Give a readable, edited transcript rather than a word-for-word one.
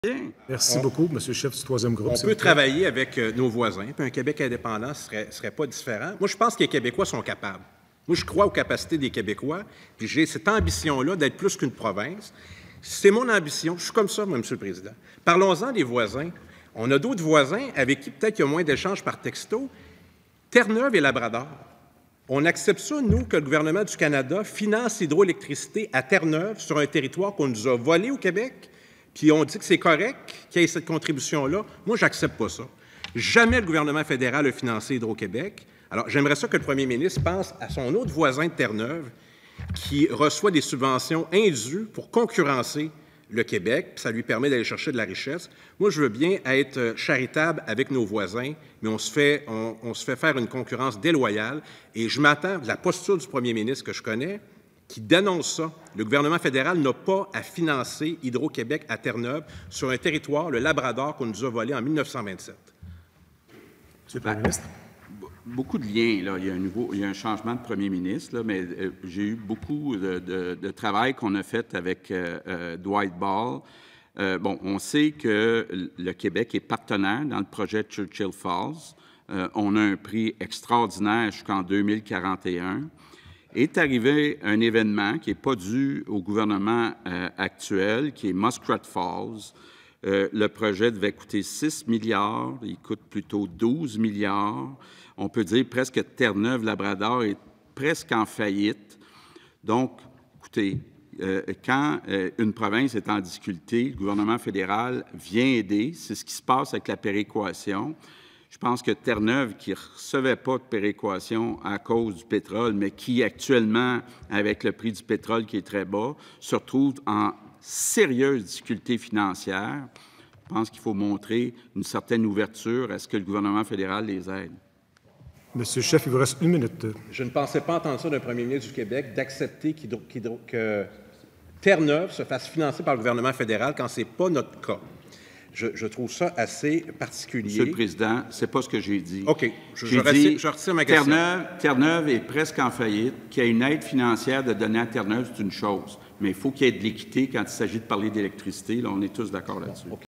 Bien. Merci beaucoup, M. le chef du troisième groupe. On peut travailler avec nos voisins, puis un Québec indépendant ne serait pas différent. Moi, je pense que les Québécois sont capables. Moi, je crois aux capacités des Québécois, puis j'ai cette ambition-là d'être plus qu'une province. C'est mon ambition. Je suis comme ça, moi, M. le Président. Parlons-en des voisins. On a d'autres voisins avec qui peut-être il y a moins d'échanges par texto. Terre-Neuve et Labrador. On accepte ça, nous, que le gouvernement du Canada finance l'hydroélectricité à Terre-Neuve sur un territoire qu'on nous a volé au Québec, puis on dit que c'est correct qu'il y ait cette contribution-là. Moi, j'accepte pas ça. Jamais le gouvernement fédéral a financé Hydro-Québec. Alors, j'aimerais ça que le premier ministre pense à son autre voisin de Terre-Neuve qui reçoit des subventions indues pour concurrencer le Québec, puis ça lui permet d'aller chercher de la richesse. Moi, je veux bien être charitable avec nos voisins, mais on se fait faire une concurrence déloyale. Et je m'attends de la posture du premier ministre que je connais, qui dénonce ça. Le gouvernement fédéral n'a pas à financer Hydro-Québec à Terre-Neuve sur un territoire, le Labrador, qu'on nous a volé en 1927. Monsieur le premier ministre. Beaucoup de liens, là. Il y a un changement de premier ministre, là, mais j'ai eu beaucoup de travail qu'on a fait avec Dwight Ball. On sait que le Québec est partenaire dans le projet Churchill Falls. On a un prix extraordinaire jusqu'en 2041. Est arrivé un événement qui n'est pas dû au gouvernement actuel, qui est Muskrat Falls. Le projet devait coûter 6 milliards, il coûte plutôt 12 milliards. On peut dire presque Terre-Neuve-Labrador est presque en faillite. Donc, écoutez, quand une province est en difficulté, le gouvernement fédéral vient aider. C'est ce qui se passe avec la péréquation. Je pense que Terre-Neuve, qui ne recevait pas de péréquation à cause du pétrole, mais qui actuellement, avec le prix du pétrole qui est très bas, se retrouve en sérieuse difficulté financière. Je pense qu'il faut montrer une certaine ouverture à ce que le gouvernement fédéral les aide. Monsieur le chef, il vous reste 1 minute. Je ne pensais pas entendre ça d'un premier ministre du Québec, d'accepter que Terre-Neuve se fasse financer par le gouvernement fédéral quand ce n'est pas notre cas. Je trouve ça assez particulier. Monsieur le Président, c'est pas ce que j'ai dit. OK. Je retire ma question. Terre-Neuve est presque en faillite. Qu'il y ait une aide financière de donner à Terre-Neuve, c'est une chose. Mais il faut qu'il y ait de l'équité quand il s'agit de parler d'électricité. Là, on est tous d'accord là-dessus.